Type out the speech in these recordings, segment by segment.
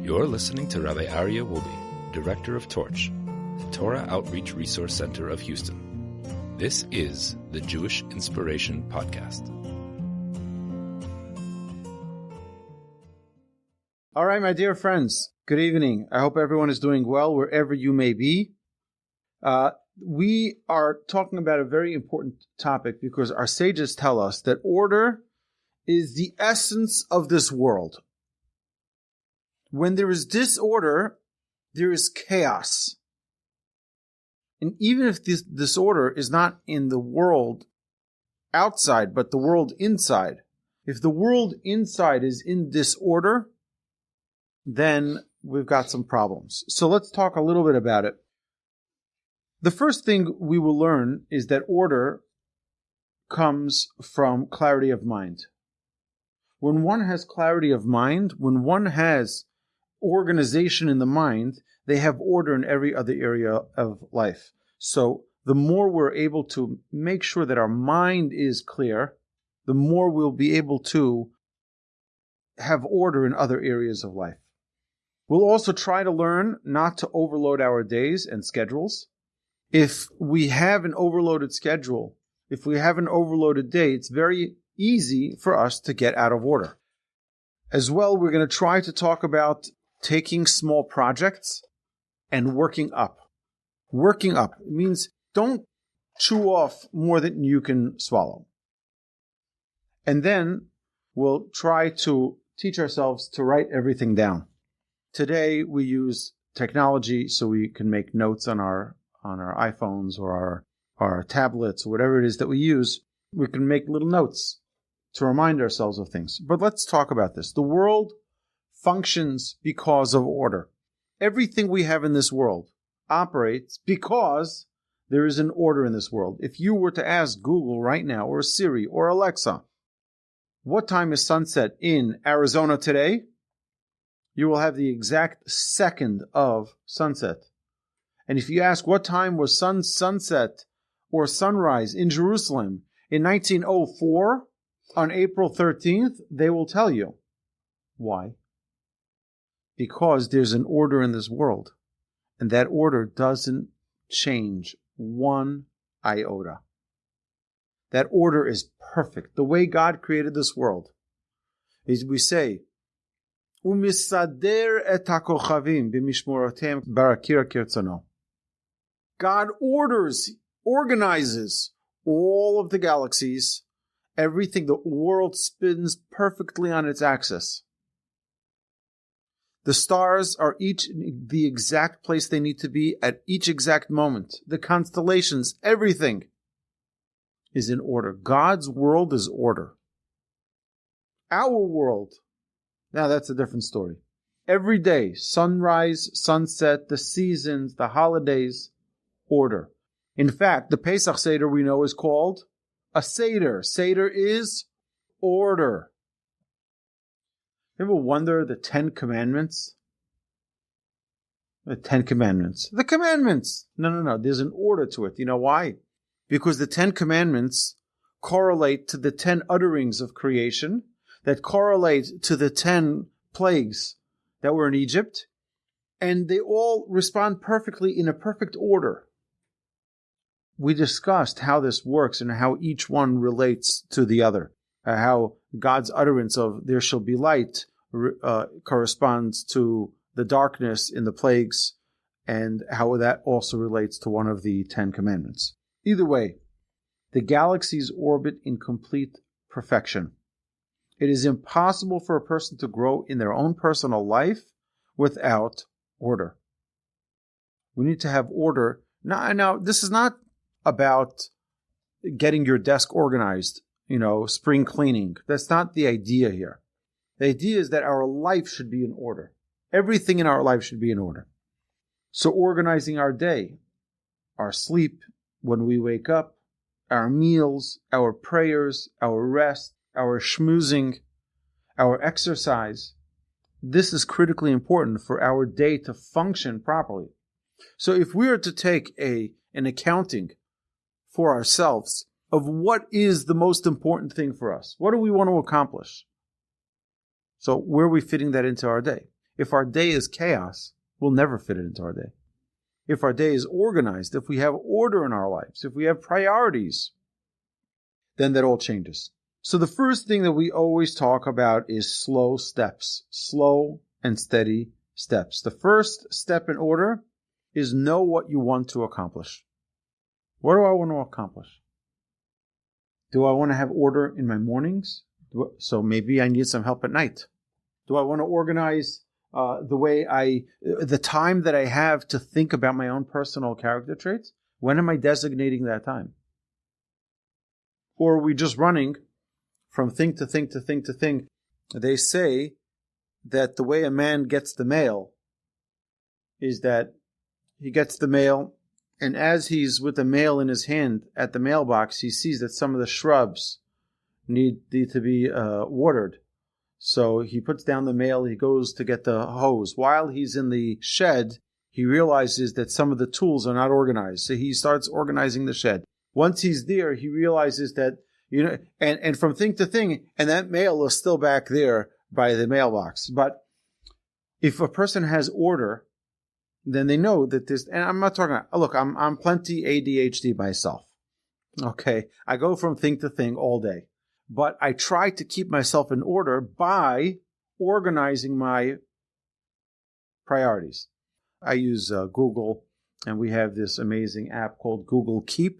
You're listening to Rabbi Aryeh Wolbe, Director of Torch, the Torah Outreach Resource Center of Houston. This is the Jewish Inspiration Podcast. All right, my dear friends, good evening. I hope everyone is doing well wherever you may be. We are talking about a very important topic because our sages tell us that order is the essence of this world. When there is disorder, there is chaos. And even if this disorder is not in the world outside, but the world inside, if the world inside is in disorder, then we've got some problems. So let's talk a little bit about it. The first thing we will learn is that order comes from clarity of mind. When one has clarity of mind, when one has organization in the mind, they have order in every other area of life. So the more we're able to make sure that our mind is clear, the more we'll be able to have order in other areas of life. We'll also try to learn not to overload our days and schedules. If we have an overloaded schedule, if we have an overloaded day, it's very easy for us to get out of order. As well, we're going to try to talk about taking small projects and working up. Working up means don't chew off more than you can swallow. And then we'll try to teach ourselves to write everything down. Today we use technology so we can make notes on our iPhones or our tablets or whatever it is that we use. We can make little notes to remind ourselves of things. But let's talk about this. The world functions because of order. Everything we have in this world operates because there is an order in this world. If you were to ask Google right now, or Siri, or Alexa, what time is sunset in Arizona today? You will have the exact second of sunset. And if you ask what time was sunset or sunrise in Jerusalem in 1904 on April 13th, they will tell you. Why? Because there's an order in this world, and that order doesn't change one iota. That order is perfect. The way God created this world is, we say, "Umisader et hakochavim b'mishmorotem barakira kirtzano." God organizes all of the galaxies, everything. The world spins perfectly on its axis. The stars are each in the exact place they need to be at each exact moment. The constellations, everything is in order. God's world is order. Our world, now that's a different story. Every day, sunrise, sunset, the seasons, the holidays, order. In fact, the Pesach Seder we know is called a Seder. Seder is order. You ever wonder the 10 Commandments? The 10 Commandments. The Commandments! No. There's an order to it. You know why? Because the 10 Commandments correlate to the 10 utterings of creation, that correlate to the 10 plagues that were in Egypt, and they all respond perfectly in a perfect order. We discussed how this works and how each one relates to the other. How God's utterance of "there shall be light" corresponds to the darkness in the plagues, and how that also relates to one of the 10 Commandments. Either way, the galaxies orbit in complete perfection. It is impossible for a person to grow in their own personal life without order. We need to have order. Now, this is not about getting your desk organized, spring cleaning. That's not the idea here. The idea is that our life should be in order. Everything in our life should be in order. So organizing our day, our sleep, when we wake up, our meals, our prayers, our rest, our schmoozing, our exercise, this is critically important for our day to function properly. So if we are to take an accounting for ourselves of what is the most important thing for us, what do we want to accomplish? So where are we fitting that into our day? If our day is chaos, we'll never fit it into our day. If our day is organized, if we have order in our lives, if we have priorities, then that all changes. So the first thing that we always talk about is slow steps, slow and steady steps. The first step in order is know what you want to accomplish. What do I want to accomplish? Do I want to have order in my mornings? So maybe I need some help at night. Do I want to organize the time that I have to think about my own personal character traits? When am I designating that time? Or are we just running from thing to thing to thing to thing? They say that the way a man gets the mail is that he gets the mail, and as he's with the mail in his hand at the mailbox, he sees that some of the shrubs need to be watered. So he puts down the mail, he goes to get the hose. While he's in the shed, he realizes that some of the tools are not organized. So he starts organizing the shed. Once he's there, he realizes that, and from thing to thing, and that mail is still back there by the mailbox. But if a person has order, then they know that this, and I'm not talking, look, I'm plenty ADHD myself. Okay. I go from thing to thing all day. But I try to keep myself in order by organizing my priorities. I use Google, and we have this amazing app called Google Keep.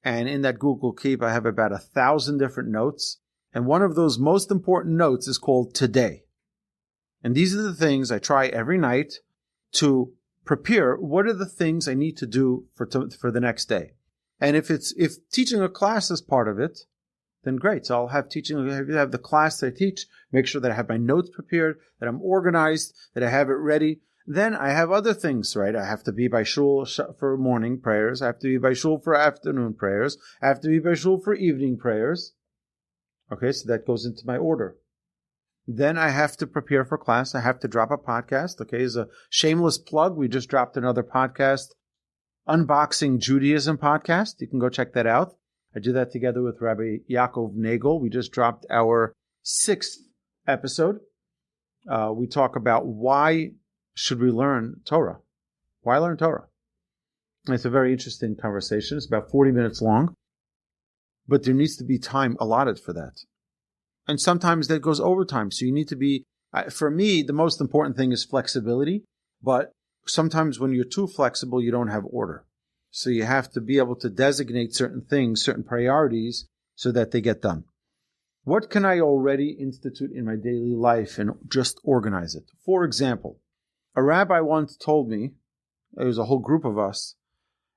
And in that Google Keep, I have about 1,000 different notes. And one of those most important notes is called Today. And these are the things I try every night to prepare. What are the things I need to do for the next day? And if teaching a class is part of it, then great. So I'll have teaching, have the class that I teach, make sure that I have my notes prepared, that I'm organized, that I have it ready. Then I have other things, right? I have to be by shul for morning prayers. I have to be by shul for afternoon prayers. I have to be by shul for evening prayers. Okay, so that goes into my order. Then I have to prepare for class. I have to drop a podcast. Okay, as a shameless plug, we just dropped another podcast, Unboxing Judaism podcast. You can go check that out. I do that together with Rabbi Yaakov Nagel. We just dropped our 6th episode. We talk about why should we learn Torah? Why learn Torah? And it's a very interesting conversation. It's about 40 minutes long. But there needs to be time allotted for that. And sometimes that goes overtime. So you need to be, for me, the most important thing is flexibility. But sometimes when you're too flexible, you don't have order. So you have to be able to designate certain things, certain priorities, so that they get done. What can I already institute in my daily life and just organize it? For example, a rabbi once told me, there was a whole group of us,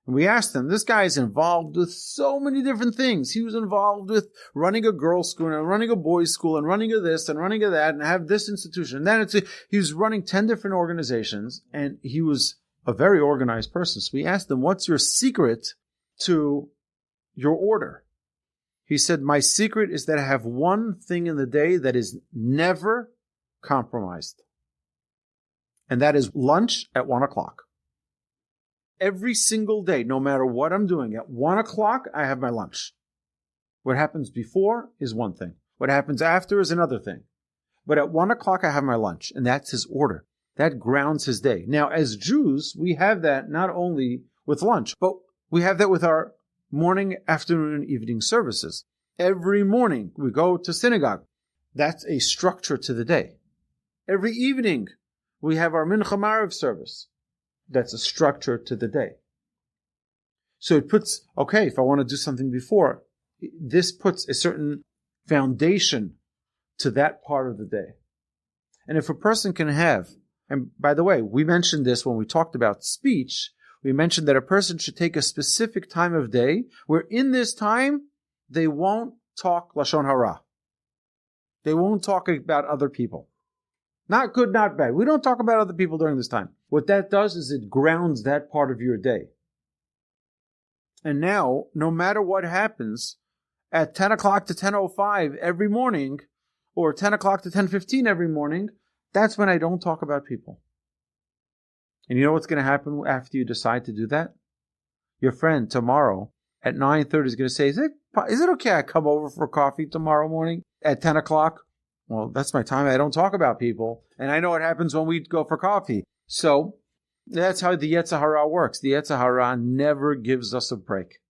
and we asked him, this guy is involved with so many different things. He was involved with running a girls' school and running a boys' school and running a this and running a that and have this institution. And then he was running 10 different organizations, and he was a very organized person. So we asked him, what's your secret to your order? He said, my secret is that I have one thing in the day that is never compromised. And that is lunch at 1 o'clock. Every single day, no matter what I'm doing, at 1 o'clock, I have my lunch. What happens before is one thing. What happens after is another thing. But at 1 o'clock, I have my lunch. And that's his order. That grounds his day. Now, as Jews, we have that not only with lunch, but we have that with our morning, afternoon, and evening services. Every morning, we go to synagogue. That's a structure to the day. Every evening, we have our Mincha Marav service. That's a structure to the day. So it puts, okay, if I want to do something before, this puts a certain foundation to that part of the day. And if a person can have, and by the way, we mentioned this when we talked about speech, we mentioned that a person should take a specific time of day where in this time, they won't talk Lashon Hara. They won't talk about other people. Not good, not bad. We don't talk about other people during this time. What that does is it grounds that part of your day. And now, no matter what happens, at 10 o'clock to 10:05 every morning, or 10 o'clock to 10:15 every morning, that's when I don't talk about people. And you know what's going to happen after you decide to do that? Your friend tomorrow at 9:30 is going to say, is it okay I come over for coffee tomorrow morning at 10 o'clock? Well, that's my time. I don't talk about people. And I know what happens when we go for coffee. So that's how the Yetzer Hara works. The Yetzer Hara never gives us a break.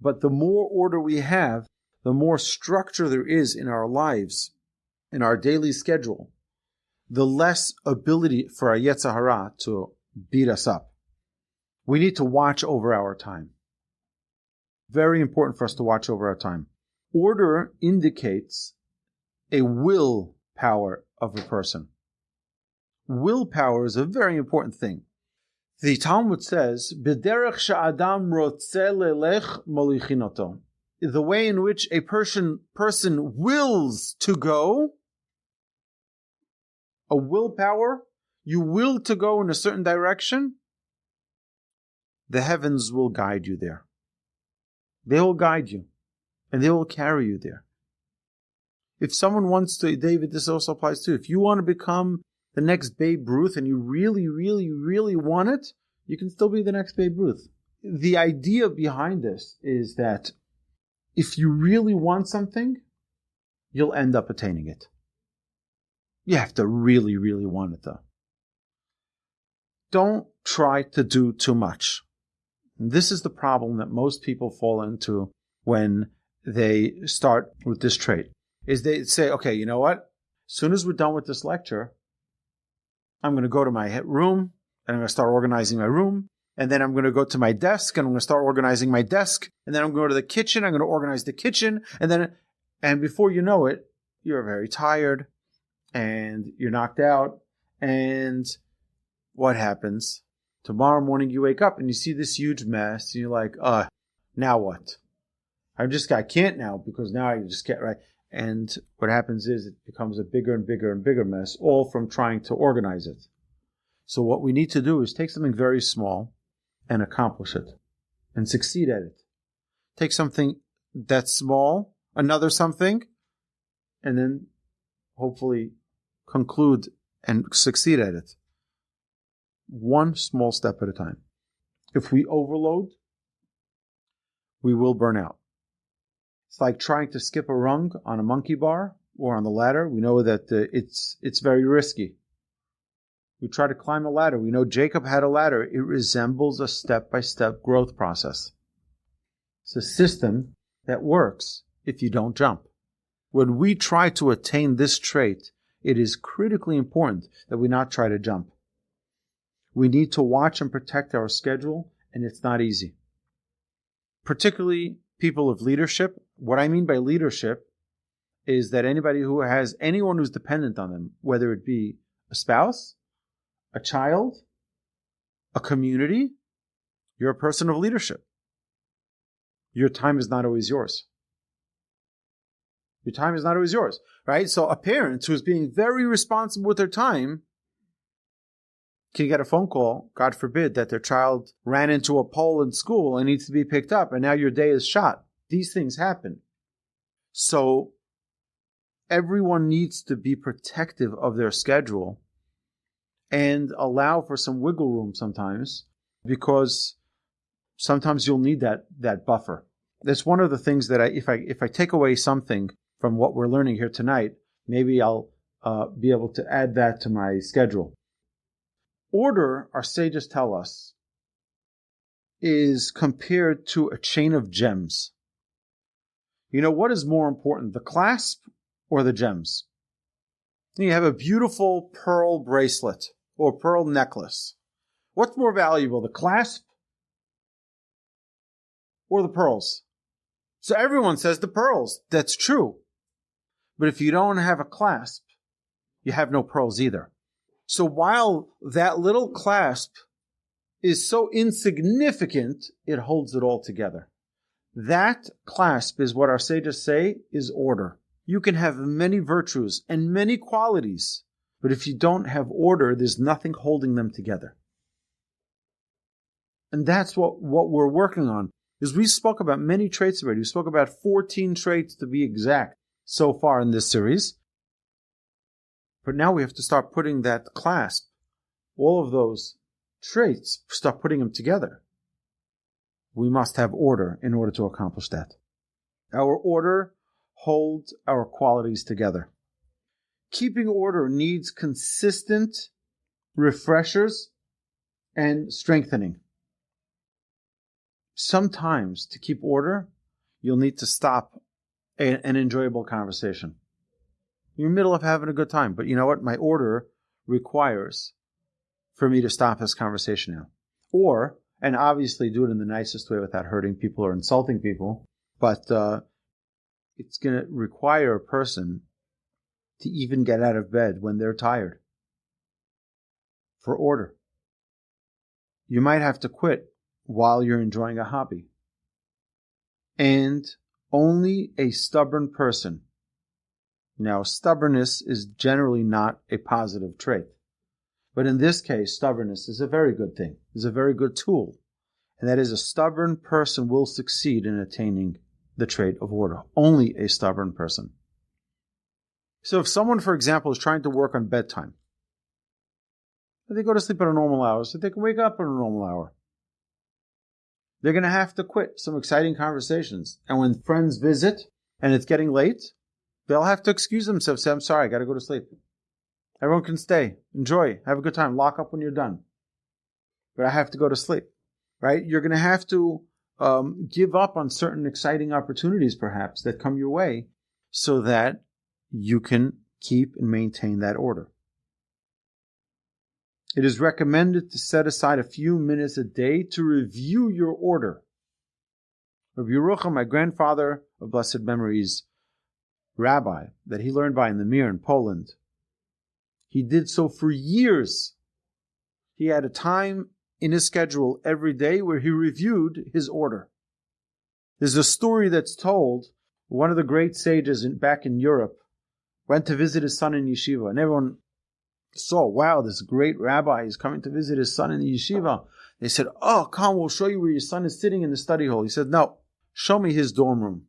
But the more order we have, the more structure there is in our lives, in our daily schedule, the less ability for our Yetzer Hara to beat us up. We need to watch over our time. Very important for us to watch over our time. Order indicates a will power of a person. Willpower is a very important thing. The Talmud says, "B'derech she'adam rotzeh lelech molichin oto." The way in which a person wills to go, a willpower, you will to go in a certain direction, the heavens will guide you there. They will guide you, and they will carry you there. If someone wants to, David, this also applies too. If you want to become the next Babe Ruth and you really, really, really want it, you can still be the next Babe Ruth. The idea behind this is that if you really want something, you'll end up attaining it. You have to really, really want it though. Don't try to do too much. And this is the problem that most people fall into when they start with this trait. Is they say, okay, you know what? As soon as we're done with this lecture, I'm going to go to my room and I'm going to start organizing my room. And then I'm going to go to my desk and I'm going to start organizing my desk. And then I'm going to go to the kitchen. I'm going to organize the kitchen. And before you know it, you're very tired and you're knocked out. And what happens? Tomorrow morning you wake up and you see this huge mess. And you're like, now what? I can't now because now I just can't, right? And what happens is it becomes a bigger and bigger and bigger mess, all from trying to organize it. So what we need to do is take something very small and accomplish it and succeed at it. Take something that's small, another something, and then hopefully conclude and succeed at it. One small step at a time. If we overload, we will burn out. It's like trying to skip a rung on a monkey bar or on the ladder. We know that it's very risky. We try to climb a ladder. We know Jacob had a ladder. It resembles a step-by-step growth process. It's a system that works if you don't jump. When we try to attain this trait, it is critically important that we not try to jump. We need to watch and protect our schedule, and it's not easy. Particularly people of leadership. What I mean by leadership is that anyone who's dependent on them, whether it be a spouse, a child, a community, you're a person of leadership. Your time is not always yours. Your time is not always yours, right? So a parent who's being very responsible with their time can get a phone call, God forbid, that their child ran into a pole in school and needs to be picked up, and now your day is shot. These things happen. So everyone needs to be protective of their schedule and allow for some wiggle room sometimes, because sometimes you'll need that buffer. That's one of the things that if I take away something from what we're learning here tonight, maybe I'll be able to add that to my schedule. Order, our sages tell us, is compared to a chain of gems. You know, what is more important, the clasp or the gems? You have a beautiful pearl bracelet or pearl necklace. What's more valuable, the clasp or the pearls? So everyone says the pearls. That's true. But if you don't have a clasp, you have no pearls either. So while that little clasp is so insignificant, it holds it all together. That clasp is what our sages say is order. You can have many virtues and many qualities, but if you don't have order, there's nothing holding them together. And that's what we're working on. Is we spoke about many traits already. We spoke about 14 traits to be exact so far in this series. But now we have to start putting that clasp, all of those traits, start putting them together. We must have order in order to accomplish that. Our order holds our qualities together. keeping order needs consistent refreshers and strengthening. Sometimes to keep order, you'll need to stop an enjoyable conversation. You're in the middle of having a good time, but you know what? My order requires for me to stop this conversation now. Or, and obviously do it in the nicest way without hurting people or insulting people, but it's going to require a person to even get out of bed when they're tired for order. You might have to quit while you're enjoying a hobby. And only a stubborn person. Now, stubbornness is generally not a positive trait. But in this case, stubbornness is a very good thing. It's a very good tool. And that is, a stubborn person will succeed in attaining the trait of order. Only a stubborn person. So if someone, for example, is trying to work on bedtime, they go to sleep at a normal hour, so they can wake up at a normal hour. They're going to have to quit some exciting conversations. And when friends visit and it's getting late, they'll have to excuse themselves, say, I'm sorry, I got to go to sleep. Everyone can stay, enjoy, have a good time, lock up when you're done. But I have to go to sleep, right? You're going to have to give up on certain exciting opportunities, perhaps, that come your way so that you can keep and maintain that order. It is recommended to set aside a few minutes a day to review your order. Rabbi Yerucham, my grandfather of blessed memories, rabbi, that he learned by in the Mir in Poland, he did so for years. He had a time in his schedule every day where he reviewed his order. There's a story that's told. One of the great sages back in Europe went to visit his son in yeshiva, and everyone saw, wow, this great rabbi is coming to visit his son in the yeshiva. They said, oh, come, we'll show you where your son is sitting in the study hall. He said, no, show me his dorm room.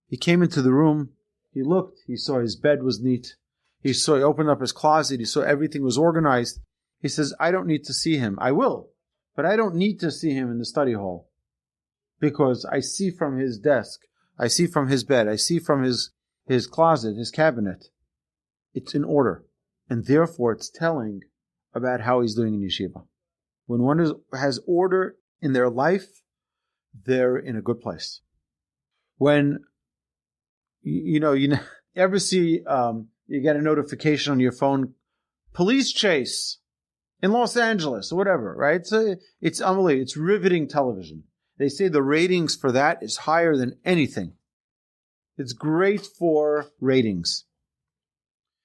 He came into the room, he looked, he saw his bed was neat. He opened up his closet, he saw everything was organized. He says, I don't need to see him. I will, but I don't need to see him in the study hall because I see from his desk, I see from his bed, I see from his closet, his cabinet. It's in order. And therefore, it's telling about how he's doing in yeshiva. When one has order in their life, they're in a good place. When, you ever see, you get a notification on your phone, police chase in Los Angeles or whatever, right? So it's unbelievable. It's riveting television. They say the ratings for that is higher than anything. It's great for ratings.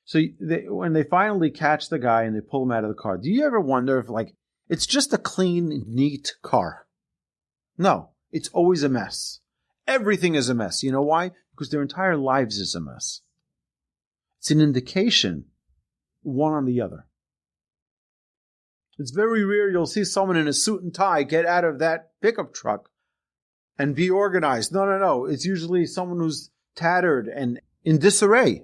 So when they finally catch the guy and they pull him out of the car, do you ever wonder if, it's just a clean, neat car? No, it's always a mess. Everything is a mess. You know why? Because their entire lives is a mess. It's an indication, one on the other. It's very rare you'll see someone in a suit and tie get out of that pickup truck and be organized. No. It's usually someone who's tattered and in disarray.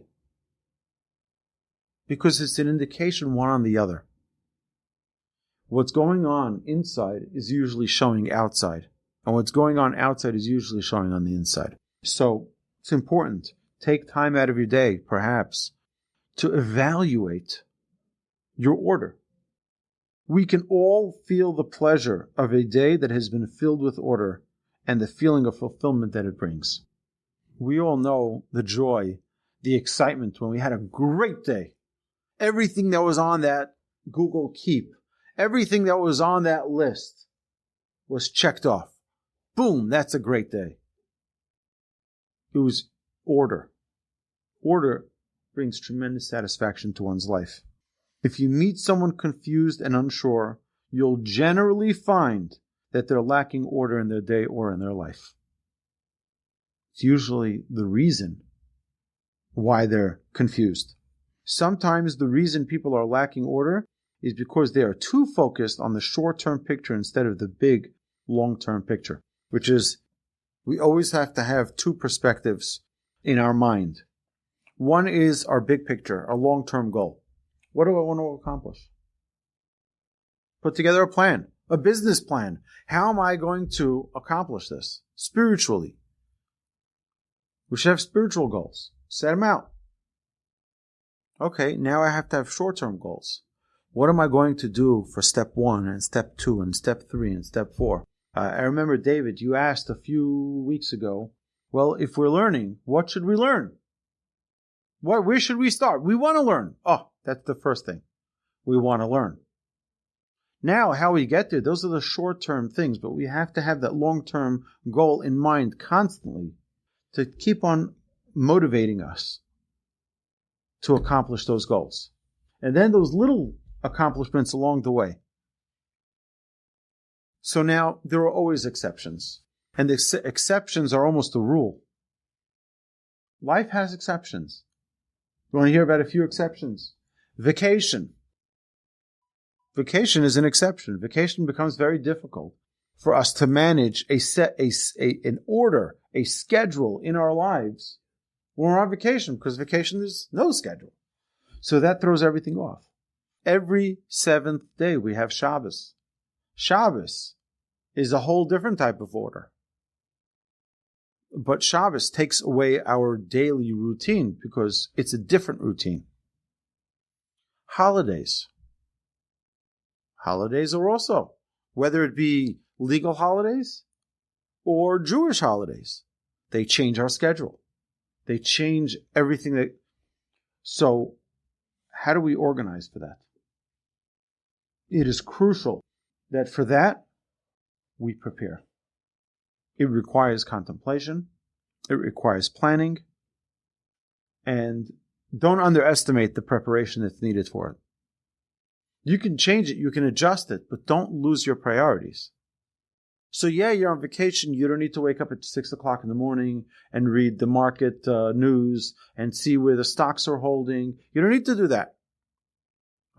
Because it's an indication one on the other. What's going on inside is usually showing outside. And what's going on outside is usually showing on the inside. So it's important. Take time out of your day, perhaps, to evaluate your order. We can all feel the pleasure of a day that has been filled with order and the feeling of fulfillment that it brings. We all know the joy, the excitement when we had a great day. Everything that was on that Google Keep, everything that was on that list was checked off. Boom, that's a great day. It was order. Order brings tremendous satisfaction to one's life. If you meet someone confused and unsure, you'll generally find that they're lacking order in their day or in their life. It's usually the reason why they're confused. Sometimes the reason people are lacking order is because they are too focused on the short-term picture instead of the big, long-term picture, which is, we always have to have two perspectives in our mind. One is our big picture, our long-term goal. What do I want to accomplish? Put together a plan, a business plan. How am I going to accomplish this spiritually? We should have spiritual goals. Set them out. Okay, now I have to have short-term goals. What am I going to do for step 1 and step 2 and step 3 and step 4? I remember, David, you asked a few weeks ago, well, if we're learning, what should we learn? Where should we start? We want to learn. Oh, that's the first thing. We want to learn. Now, how we get there, those are the short-term things, but we have to have that long-term goal in mind constantly to keep on motivating us to accomplish those goals. And then those little accomplishments along the way. So now, there are always exceptions. And the exceptions are almost a rule. Life has exceptions. You want to hear about a few exceptions? Vacation. Vacation is an exception. Vacation becomes very difficult for us to manage an order, a schedule in our lives when we're on vacation, because vacation is no schedule. So that throws everything off. Every 7th day we have Shabbos. Shabbos is a whole different type of order. But Shabbos takes away our daily routine because it's a different routine. Holidays. Holidays are also, whether it be legal holidays or Jewish holidays, they change our schedule. They change everything. So how do we organize for that? It is crucial that for that, we prepare. It requires contemplation. It requires planning. And don't underestimate the preparation that's needed for it. You can change it, you can adjust it, but don't lose your priorities. So yeah, you're on vacation. You don't need to wake up at 6 o'clock in the morning and read the market news and see where the stocks are holding. You don't need to do that.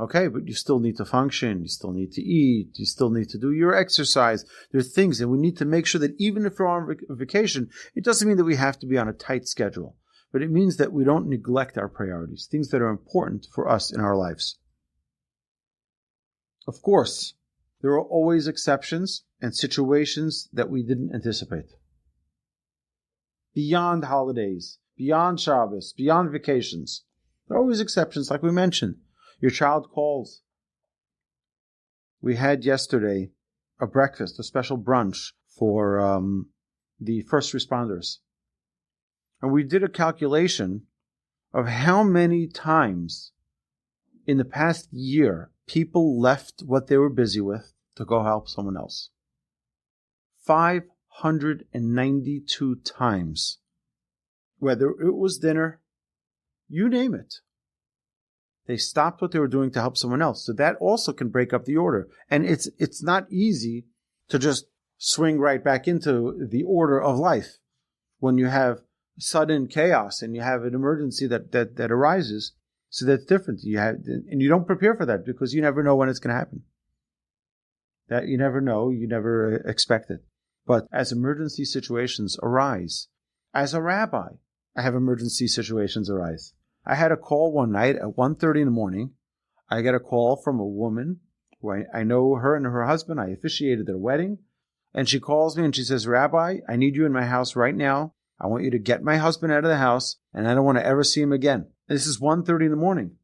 Okay, but you still need to function. You still need to eat. You still need to do your exercise. There are things, and we need to make sure that even if we're on vacation, it doesn't mean that we have to be on a tight schedule, but it means that we don't neglect our priorities, things that are important for us in our lives. Of course, there are always exceptions and situations that we didn't anticipate. Beyond holidays, beyond Shabbos, beyond vacations, there are always exceptions, like we mentioned. Your child calls. We had yesterday a breakfast, a special brunch for the first responders. And we did a calculation of how many times in the past year people left what they were busy with to go help someone else. 592 times. Whether it was dinner, you name it. They stopped what they were doing to help someone else. So that also can break up the order. And it's not easy to just swing right back into the order of life when you have sudden chaos and you have an emergency that arises. So that's different. And you don't prepare for that because you never know when it's going to happen. That you never know, you never expect it. But as emergency situations arise, as a rabbi, I have emergency situations arise. I had a call one night at 1:30 in the morning. I got a call from a woman who I know her and her husband. I officiated their wedding. And she calls me and she says, Rabbi, I need you in my house right now. I want you to get my husband out of the house and I don't want to ever see him again. This is 1:30 in the morning.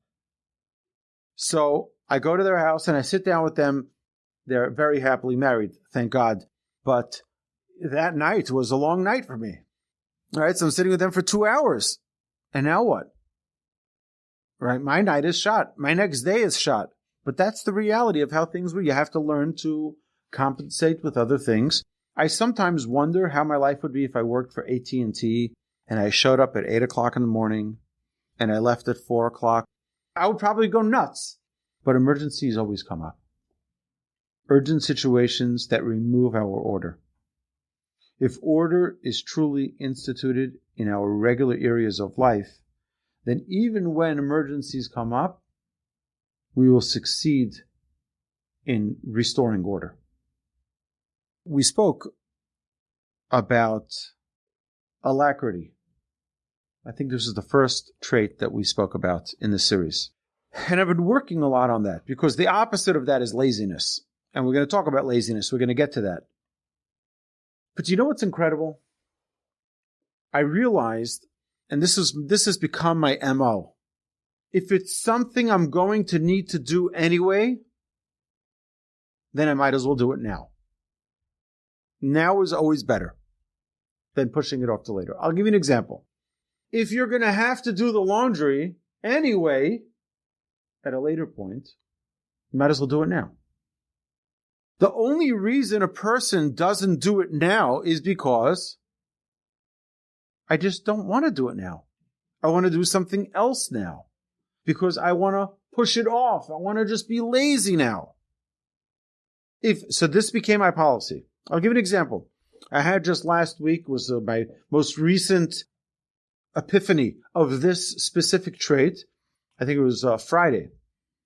So I go to their house and I sit down with them. They're very happily married, thank God. But that night was a long night for me. All right, so I'm sitting with them for 2 hours. And now what? Right, my night is shot. My next day is shot. But that's the reality of how things were. You have to learn to compensate with other things. I sometimes wonder how my life would be if I worked for AT&T and I showed up at 8 o'clock in the morning and I left at 4 o'clock. I would probably go nuts. But emergencies always come up. Urgent situations that remove our order. If order is truly instituted in our regular areas of life, then even when emergencies come up, we will succeed in restoring order. We spoke about alacrity. I think this is the first trait that we spoke about in this series. And I've been working a lot on that because the opposite of that is laziness. And we're going to talk about laziness. We're going to get to that. But you know what's incredible? I realized, and this has become my MO, if it's something I'm going to need to do anyway, then I might as well do it now. Now is always better than pushing it off to later. I'll give you an example. If you're going to have to do the laundry anyway, at a later point, you might as well do it now. The only reason a person doesn't do it now is because I just don't want to do it now. I want to do something else now because I want to push it off. I want to just be lazy now. So this became my policy. I'll give an example. I had just last week was my most recent epiphany of this specific trait. I think it was Friday.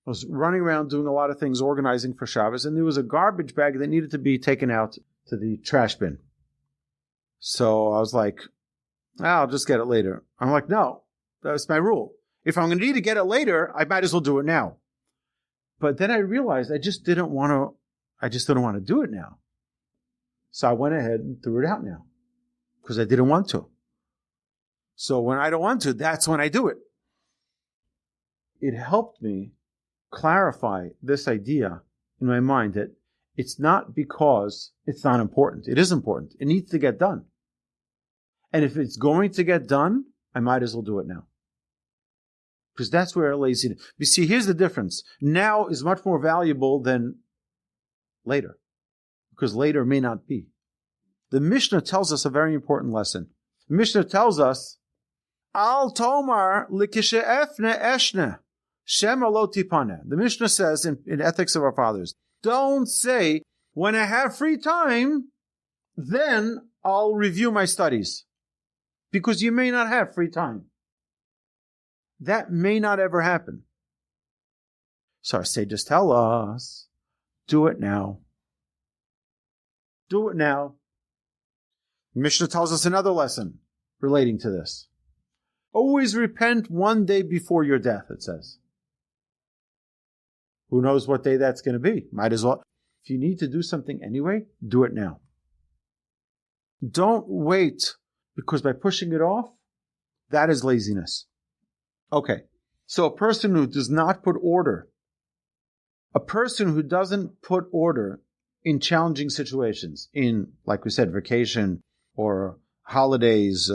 I was running around doing a lot of things, organizing for Shabbos, and there was a garbage bag that needed to be taken out to the trash bin. So I was like, I'll just get it later. I'm like, no, that's my rule. If I'm going to need to get it later, I might as well do it now. But then I realized I just didn't want to do it now. So I went ahead and threw it out now because I didn't want to. So when I don't want to, that's when I do it. It helped me clarify this idea in my mind that it's not because it's not important. It is important. It needs to get done. And if it's going to get done, I might as well do it now. Because that's where laziness. You see, here's the difference. Now is much more valuable than later. Because later may not be. The Mishnah tells us a very important lesson. The Mishnah tells us, Al tomar likishe efne eshne. Shema lo tipane. The Mishnah says in Ethics of Our Fathers, don't say, when I have free time, then I'll review my studies. Because you may not have free time. That may not ever happen. So our sages tell us, do it now. Do it now. Mishnah tells us another lesson relating to this. Always repent one day before your death, it says. Who knows what day that's going to be? Might as well. If you need to do something anyway, do it now. Don't wait, because by pushing it off, that is laziness. Okay, so a person who does not put order, a person who doesn't put order in challenging situations, in, like we said, vacation or holidays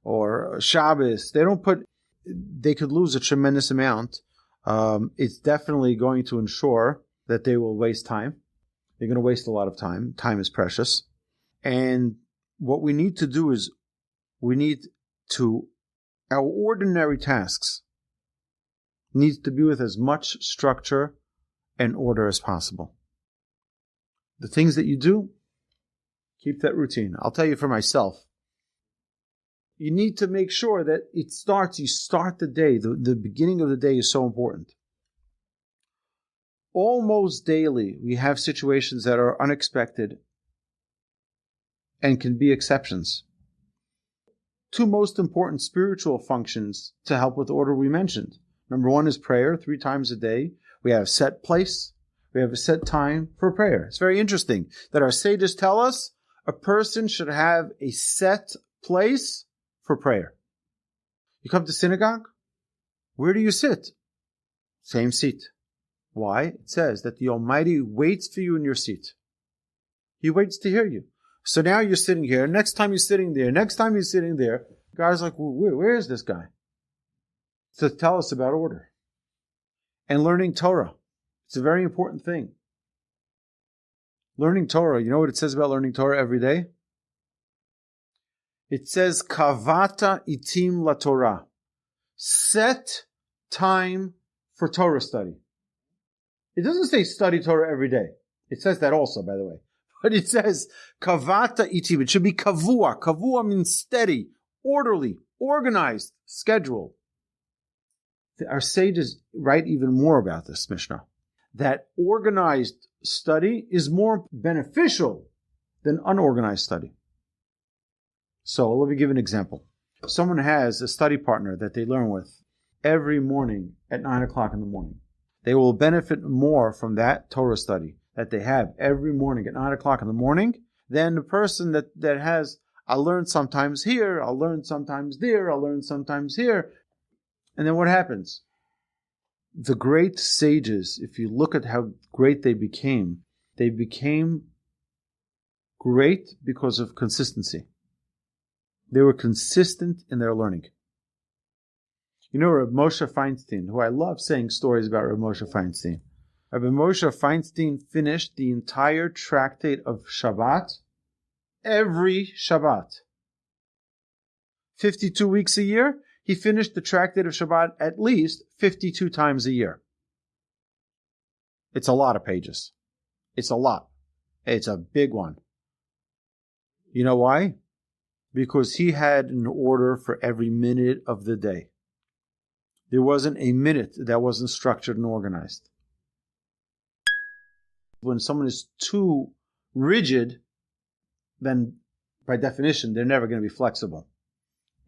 or Shabbos, they could lose a tremendous amount. It's definitely going to ensure that they will waste time. They're going to waste a lot of time. Time is precious. And what we need to do is our ordinary tasks needs to be with as much structure and order as possible. The things that you do, keep that routine. I'll tell you for myself. You need to make sure that you start the day. The beginning of the day is so important. Almost daily, we have situations that are unexpected and can be exceptions. Two most important spiritual functions to help with order we mentioned. Number one is prayer, 3 times a day. We have a set place. We have a set time for prayer. It's very interesting that our sages tell us a person should have a set place for prayer. You come to synagogue, where do you sit? Same seat. Why? It says that the Almighty waits for you in your seat. He waits to hear you. So now you're sitting here, next time you're sitting there, next time you're sitting there, the guy's like, where is this guy? To tell us about order. And learning Torah. It's a very important thing. Learning Torah, you know what it says about learning Torah every day? It says, Kavata itim la Torah. Set time for Torah study. It doesn't say study Torah every day. It says that also, by the way. But it says, Kavata itim. It should be kavua. Kavua means steady, orderly, organized, scheduled. Our sages write even more about this, Mishnah. That organized study is more beneficial than unorganized study. So let me give an example. Someone has a study partner that they learn with every morning at 9 o'clock in the morning. They will benefit more from that Torah study that they have every morning at 9 o'clock in the morning than the person that has, I'll learn sometimes here, I'll learn sometimes there, I'll learn sometimes here. And then what happens? The great sages, if you look at how great they became great because of consistency. They were consistent in their learning. You know Rabbi Moshe Feinstein, who I love saying stories about Rabbi Moshe Feinstein. Rabbi Moshe Feinstein finished the entire tractate of Shabbat every Shabbat. 52 weeks a year, he finished the tractate of Shabbat at least 52 times a year. It's a lot of pages. It's a lot. It's a big one. You know why? Because he had an order for every minute of the day. There wasn't a minute that wasn't structured and organized. When someone is too rigid, then by definition, they're never going to be flexible.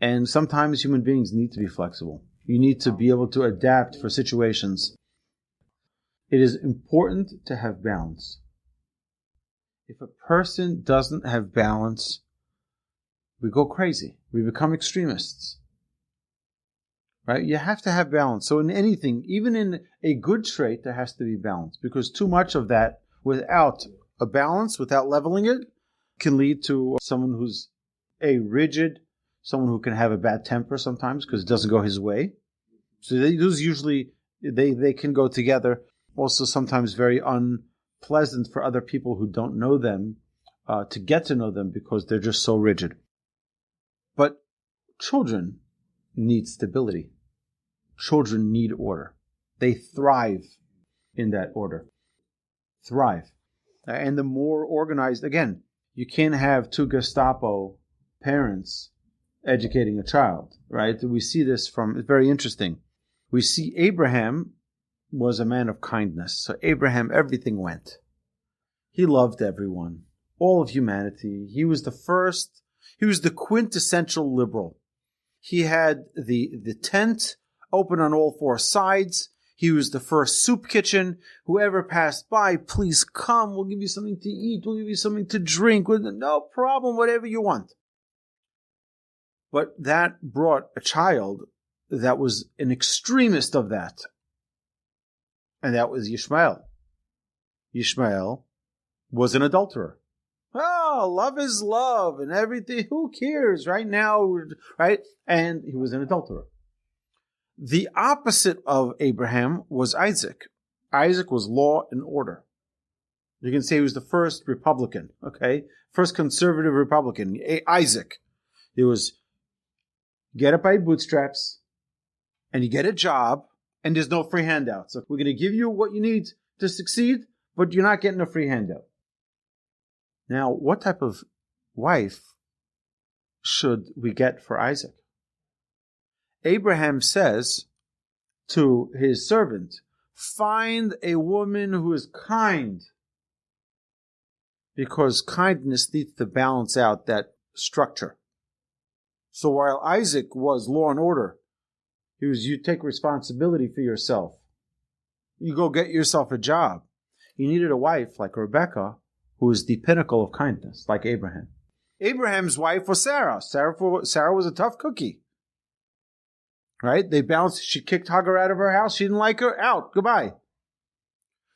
And sometimes human beings need to be flexible. You need to be able to adapt for situations. It is important to have balance. If a person doesn't have balance, we go crazy. We become extremists. Right? You have to have balance. So in anything, even in a good trait, there has to be balance. Because too much of that, without a balance, without leveling it, can lead to someone who's rigid, someone who can have a bad temper sometimes because it doesn't go his way. So those usually, they can go together. Also sometimes very unpleasant for other people who don't know them to get to know them because they're just so rigid. But children need stability. Children need order. They thrive in that order. Thrive. And the more organized, again, you can't have two Gestapo parents educating a child, right? We see this it's very interesting. We see Abraham was a man of kindness. So Abraham, everything went. He loved everyone, all of humanity. He was the quintessential liberal. He had the tent open on all four sides. He was the first soup kitchen. Whoever passed by, please come. We'll give you something to eat. We'll give you something to drink. No problem, whatever you want. But that brought a child that was an extremist of that. And that was Yishmael. Yishmael was an adulterer. Oh, love is love and everything. Who cares right now, right? And he was an adulterer. The opposite of Abraham was Isaac. Isaac was law and order. You can say he was the first Republican, okay? First conservative Republican, Isaac. It was get up by bootstraps and you get a job and there's no free handouts. So we're going to give you what you need to succeed, but you're not getting a free handout. Now, what type of wife should we get for Isaac? Abraham says to his servant, find a woman who is kind, because kindness needs to balance out that structure. So while Isaac was law and order, he was, you take responsibility for yourself. You go get yourself a job. He needed a wife like Rebecca, who was the pinnacle of kindness, like Abraham. Abraham's wife was Sarah. Sarah was a tough cookie. Right? They balanced. She kicked Hagar out of her house. She didn't like her. Out. Goodbye.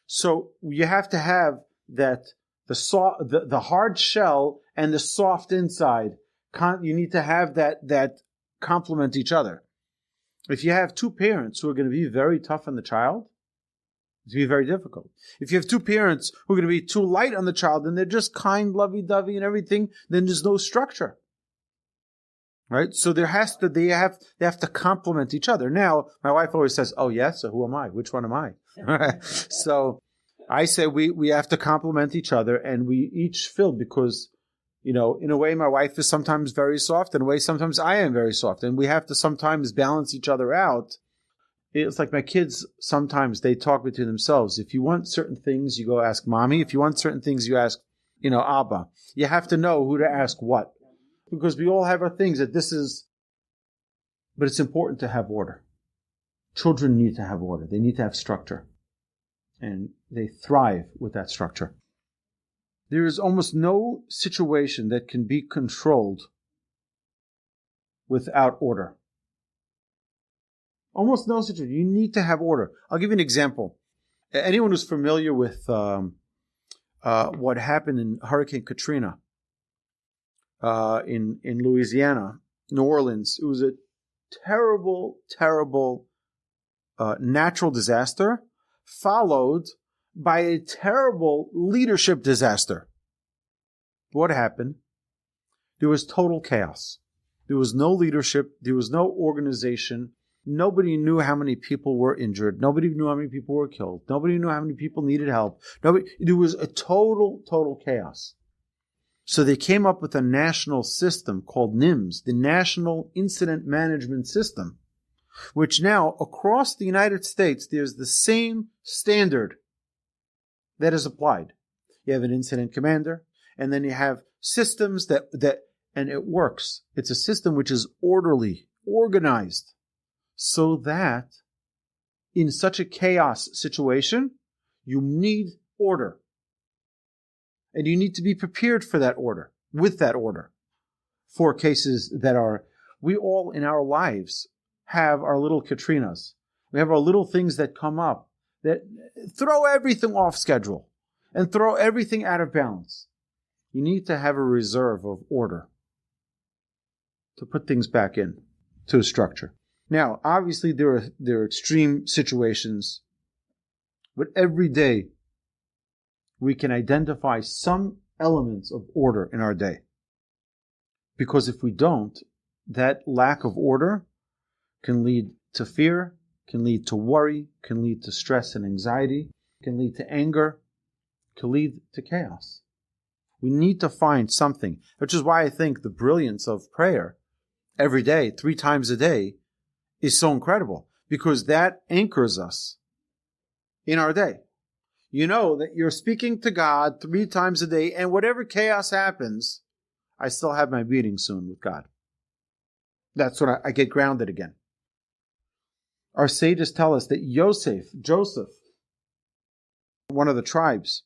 So you have to have that the hard shell and the soft inside. You need to have that complement each other. If you have two parents who are going to be very tough on the child, it's going to be very difficult. If you have two parents who are going to be too light on the child and they're just kind, lovey-dovey and everything, then there's no structure. Right? So they have to complement each other. Now, my wife always says, oh yes, so who am I? Which one am I? So I say we have to complement each other and we each fill because, in a way my wife is sometimes very soft, in a way sometimes I am very soft. And we have to sometimes balance each other out. It's like my kids, sometimes they talk between themselves. If you want certain things, you go ask mommy. If you want certain things, you ask, Abba. You have to know who to ask what. Because we all have our things but it's important to have order. Children need to have order. They need to have structure. And they thrive with that structure. There is almost no situation that can be controlled without order. Almost no situation. You need to have order. I'll give you an example. Anyone who's familiar with what happened in Hurricane Katrina in Louisiana, New Orleans, it was a terrible, terrible natural disaster followed by a terrible leadership disaster. What happened? There was total chaos. There was no leadership. There was no organization. Nobody knew how many people were injured. Nobody knew how many people were killed. Nobody knew how many people needed help. There was a total chaos. So they came up with a national system called NIMS, the National Incident Management System, which now across the United States, there's the same standard that is applied. You have an incident commander, and then you have systems that and it works. It's a system which is orderly, organized, so that in such a chaos situation, you need order. And you need to be prepared for that order, with that order, for cases that are, we all in our lives have our little Katrinas. We have our little things that come up that throw everything off schedule and throw everything out of balance. You need to have a reserve of order to put things back in to a structure. Now, obviously, there are extreme situations, but every day we can identify some elements of order in our day. Because if we don't, that lack of order can lead to fear, can lead to worry, can lead to stress and anxiety, can lead to anger, can lead to chaos. We need to find something, which is why I think the brilliance of prayer every day, 3 times a day, is so incredible, because that anchors us in our day. You know that you're speaking to God 3 times a day, and whatever chaos happens, I still have my meeting soon with God. That's when I get grounded again. Our sages tell us that Joseph, one of the tribes,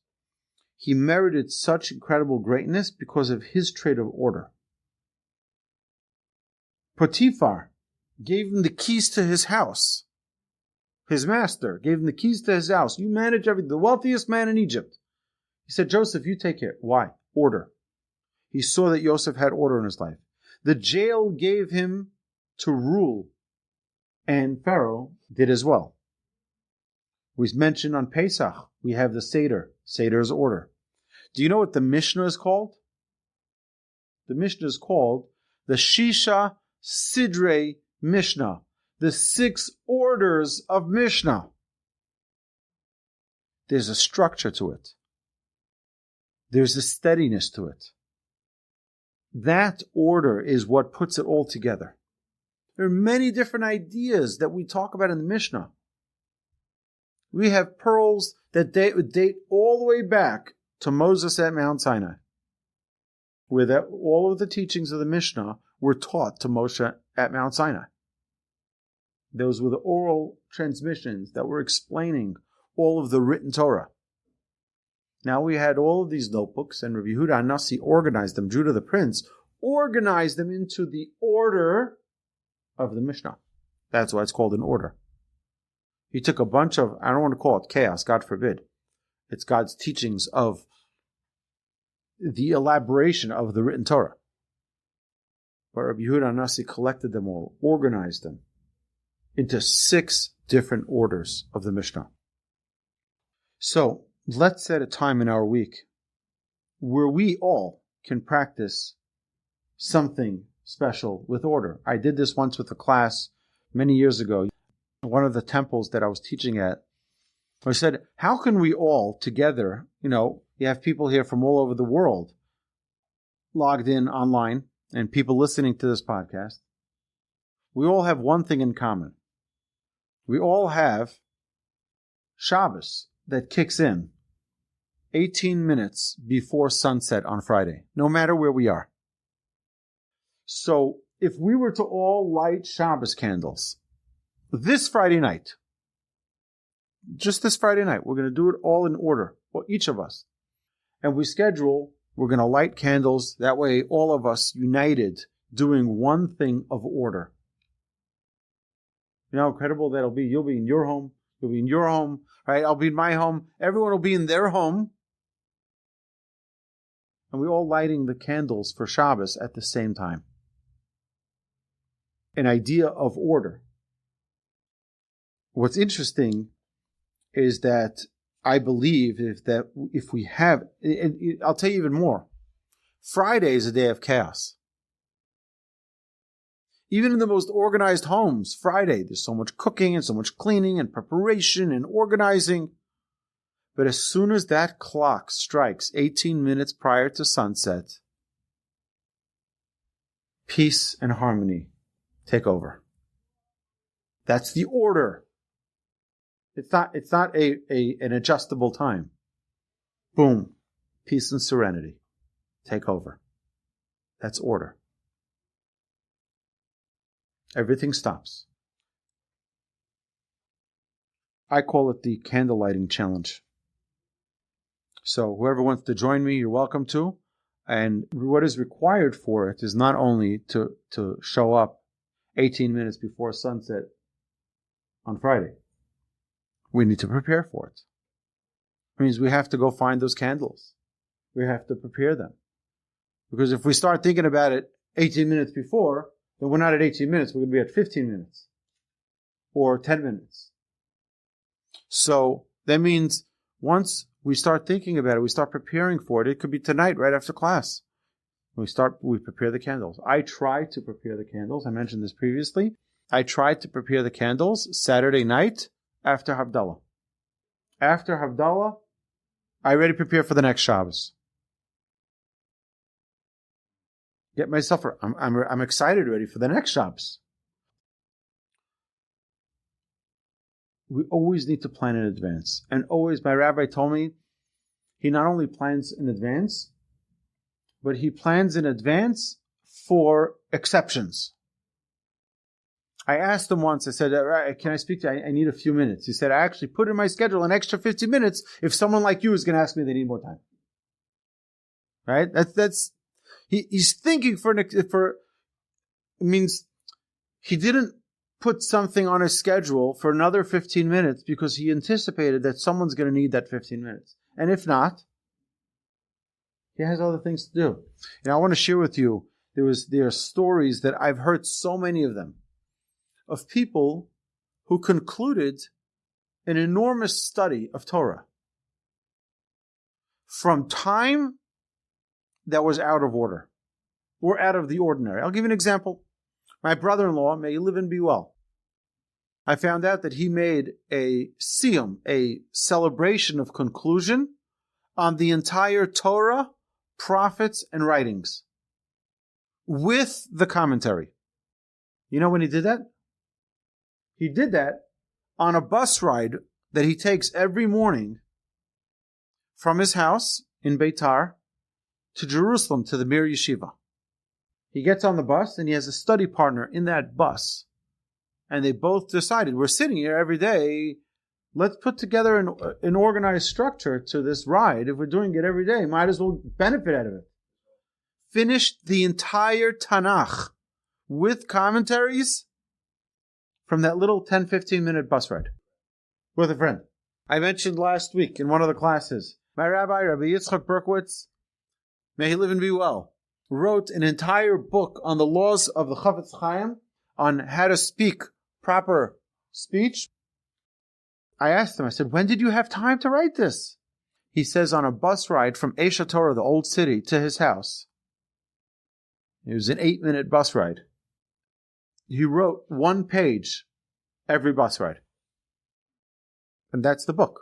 he merited such incredible greatness because of his trait of order. Potiphar gave him the keys to his house. His master gave him the keys to his house. You manage everything. The wealthiest man in Egypt. He said, Joseph, you take care. Why? Order. He saw that Joseph had order in his life. The jail gave him to rule, and Pharaoh did as well. We mentioned on Pesach, we have the Seder. Seder is order. Do you know what the Mishnah is called? The Mishnah is called the Shisha Sidrei Mishnah, the 6 orders of Mishnah. There's a structure to it. There's a steadiness to it. That order is what puts it all together. There are many different ideas that we talk about in the Mishnah. We have pearls that date all the way back to Moses at Mount Sinai, where all of the teachings of the Mishnah were taught to Moshe at Mount Sinai. Those were the oral transmissions that were explaining all of the written Torah. Now we had all of these notebooks, and Rabbi Yehuda Anasi organized them, Judah the Prince, organized them into the order of the Mishnah. That's why it's called an order. He took a bunch of, I don't want to call it chaos, God forbid. It's God's teachings of the elaboration of the written Torah. But Rabbi Yehuda Anasi collected them all, organized them into 6 different orders of the Mishnah. So, let's set a time in our week where we all can practice something special with order. I did this once with a class many years ago. One of the temples that I was teaching at, I said, how can we all together, you have people here from all over the world logged in online and people listening to this podcast. We all have one thing in common. We all have Shabbos that kicks in 18 minutes before sunset on Friday, no matter where we are. So if we were to all light Shabbos candles this Friday night, just this Friday night, we're going to do it all in order, for each of us. And we're going to light candles, that way all of us united doing one thing of order. You know how incredible that'll be? You'll be in your home. You'll be in your home, right? I'll be in my home. Everyone will be in their home. And we're all lighting the candles for Shabbos at the same time. An idea of order. What's interesting is that I believe if we have, and I'll tell you even more, Friday is a day of chaos. Even in the most organized homes, Friday, there's so much cooking and so much cleaning and preparation and organizing. But as soon as that clock strikes 18 minutes prior to sunset, peace and harmony take over. That's the order. It's not an adjustable time. Boom. Peace and serenity take over. That's order. Everything stops. I call it the candle lighting challenge. So whoever wants to join me, you're welcome to. And what is required for it is not only to show up 18 minutes before sunset on Friday. We need to prepare for it. It means we have to go find those candles. We have to prepare them. Because if we start thinking about it 18 minutes before, then we're not at 18 minutes, we're going to be at 15 minutes. Or 10 minutes. So that means once we start thinking about it, we start preparing for it. It could be tonight, right after class. We prepare the candles. I try to prepare the candles. I mentioned this previously. I tried to prepare the candles Saturday night after Havdalah. After Havdalah, I already prepare for the next Shabbos. Get myself. I'm excited already for the next Shabbos. We always need to plan in advance, and always. My rabbi told me he not only plans in advance, but he plans in advance for exceptions. I asked him once. I said, "Can I speak to you? I need a few minutes." He said, "I actually put in my schedule an extra 50 minutes if someone like you is going to ask me they need more time." Right? That's. He's thinking it means he didn't put something on his schedule for another 15 minutes because he anticipated that someone's going to need that 15 minutes. And if not, he has other things to do. And I want to share with you, there are stories that I've heard, so many of them, of people who concluded an enormous study of Torah from time that was out of order or out of the ordinary. I'll give you an example. My brother-in-law, may he live and be well. I found out that he made a siyum, a celebration of conclusion on the entire Torah, prophets, and writings with the commentary. You know when he did that? He did that on a bus ride that he takes every morning from his house in Beitar to Jerusalem, to the Mir Yeshiva. He gets on the bus and he has a study partner in that bus. And they both decided, we're sitting here every day, let's put together an organized structure to this ride. If we're doing it every day, might as well benefit out of it. Finished the entire Tanakh with commentaries from that little 10, 15 minute bus ride with a friend. I mentioned last week in one of the classes, my rabbi, Rabbi Yitzchak Berkowitz, may he live and be well, wrote an entire book on the laws of the Chafetz Chaim, on how to speak proper speech. I asked him, I said, when did you have time to write this? He says on a bus ride from Esha Torah, the old city, to his house. It was an 8-minute bus ride. He wrote 1 page every bus ride. And that's the book.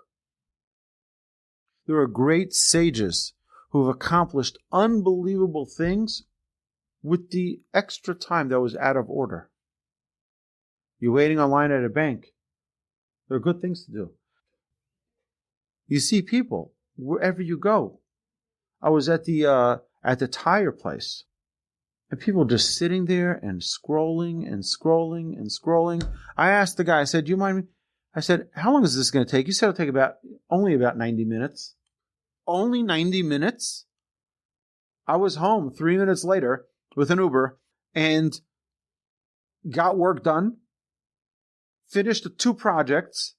There are great sages who have accomplished unbelievable things with the extra time that was out of order. You're waiting online at a bank. There are good things to do. You see people wherever you go. I was at the tire place, and people just sitting there and scrolling and scrolling and scrolling. I asked the guy, I said, "Do you mind me?" I said, "How long is this going to take?" He said, "It'll take only about 90 minutes. Only 90 minutes? I was home 3 minutes later with an Uber and got work done finished the 2 projects.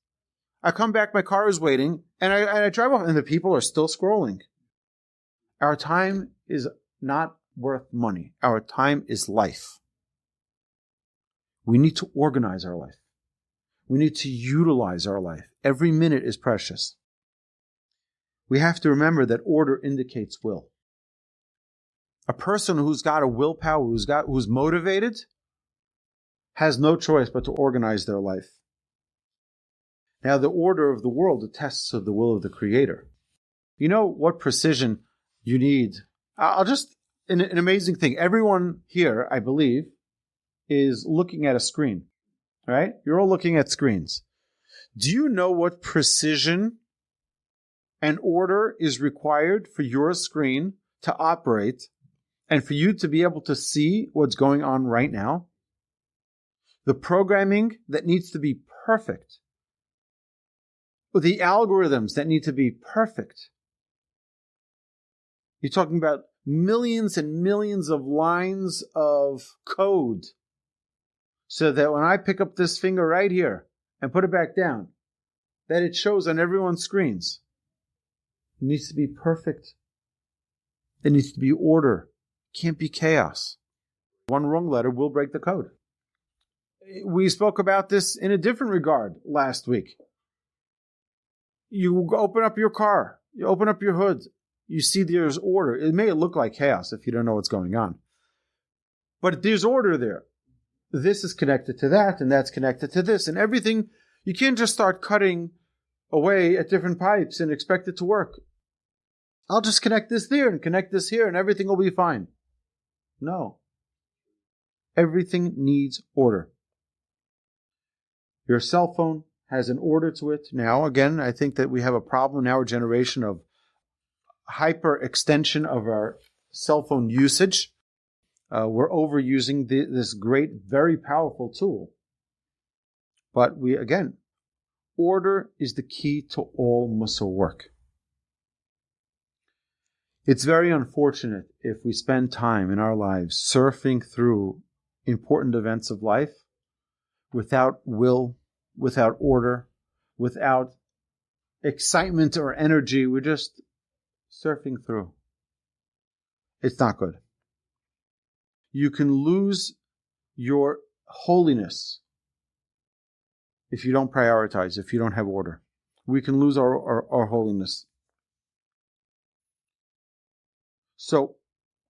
I come back, my car is waiting, and I drive off, and the people are still scrolling. Our time is not worth money. Our time is life. We need to organize our life. We need to utilize our life. Every minute is precious. We have to remember that order indicates will. A person who's got a willpower, who's motivated, has no choice but to organize their life. Now, the order of the world attests to the will of the Creator. You know what precision you need? An amazing thing. Everyone here, I believe, is looking at a screen, right? You're all looking at screens. Do you know what precision and order is required for your screen to operate and for you to be able to see what's going on right now? The programming that needs to be perfect. The algorithms that need to be perfect. You're talking about millions and millions of lines of code so that when I pick up this finger right here and put it back down, that it shows on everyone's screens. It needs to be perfect. It needs to be order. It can't be chaos. One wrong letter will break the code. We spoke about this in a different regard last week. You open up your car, you open up your hood, you see there's order. It may look like chaos if you don't know what's going on. But there's order there. This is connected to that, and that's connected to this, and everything. You can't just start cutting away at different pipes and expect it to work. I'll just connect this there and connect this here, and everything will be fine. No. Everything needs order. Your cell phone has an order to it. Now, again, I think that we have a problem in our generation of hyper extension of our cell phone usage. We're overusing this great, very powerful tool. But order is the key to all Mussar work. It's very unfortunate if we spend time in our lives surfing through important events of life without will, without order, without excitement or energy. We're just surfing through. It's not good. You can lose your holiness if you don't prioritize, if you don't have order. We can lose our holiness. So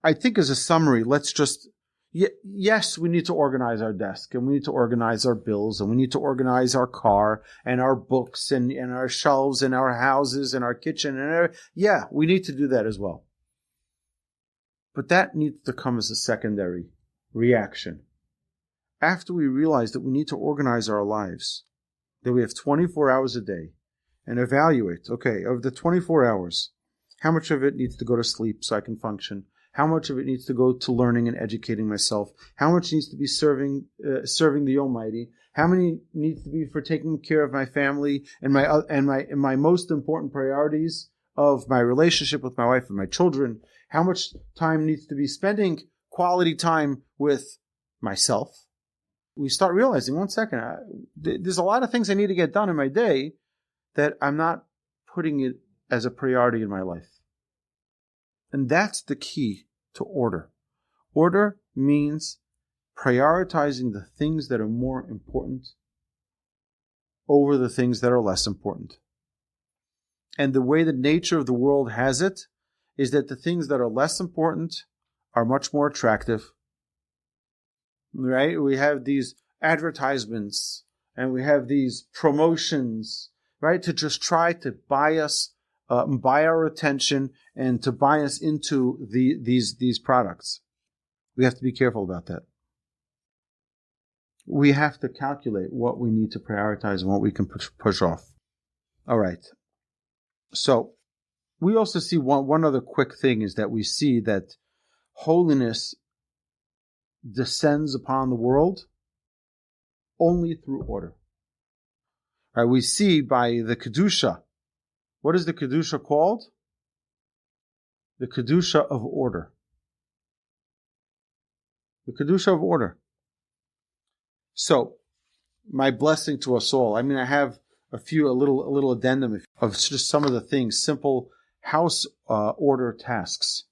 I think as a summary, let's just, yes, we need to organize our desk, and we need to organize our bills, and we need to organize our car and our books and our shelves and our houses and our kitchen. We need to do that as well. But that needs to come as a secondary reaction. After we realize that we need to organize our lives, that we have 24 hours a day, and evaluate, okay, of the 24 hours, how much of it needs to go to sleep so I can function? How much of it needs to go to learning and educating myself? How much needs to be serving the Almighty? How many needs to be for taking care of my family and my most important priorities of my relationship with my wife and my children? How much time needs to be spending quality time with myself? We start realizing, one second, there's a lot of things I need to get done in my day that I'm not putting it as a priority in my life. And that's the key to order. Order means prioritizing the things that are more important over the things that are less important. And the way the nature of the world has it is that the things that are less important are much more attractive. Right? We have these advertisements and we have these promotions, right? To just try to buy us, buy our attention and to buy us into these products. We have to be careful about that. We have to calculate what we need to prioritize and what we can push off. All right. So we also see one other quick thing is that we see that holiness descends upon the world only through order. All right, we see by the Kedusha. What is the Kedusha called? The Kedusha of order. The Kedusha of order. So, my blessing to us all. I mean, I have a little addendum of just some of the things, simple house order tasks.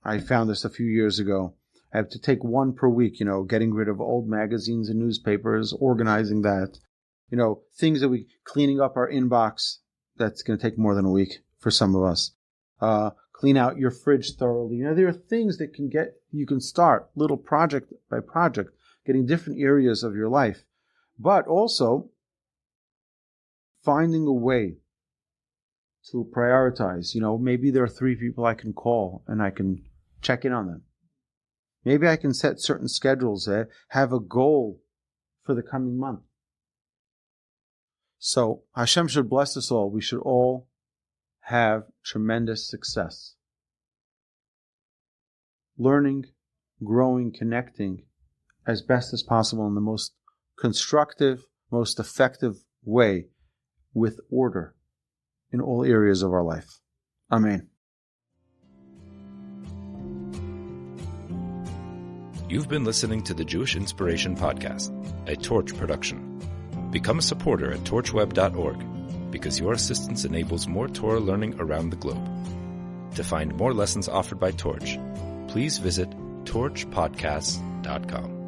I found this a few years ago. I have to take one per week, getting rid of old magazines and newspapers, organizing that, things that cleaning up our inbox. That's going to take more than a week for some of us. Clean out your fridge thoroughly. There are things that you can start little project by project, getting different areas of your life, but also finding a way to prioritize. Maybe there are 3 people I can call and I can check in on them. Maybe I can set certain schedules that have a goal for the coming month. So Hashem should bless us all. We should all have tremendous success. Learning, growing, connecting as best as possible in the most constructive, most effective way with order in all areas of our life. Amen. You've been listening to the Jewish Inspiration Podcast, a Torch production. Become a supporter at torchweb.org because your assistance enables more Torah learning around the globe. To find more lessons offered by Torch, please visit torchpodcasts.com.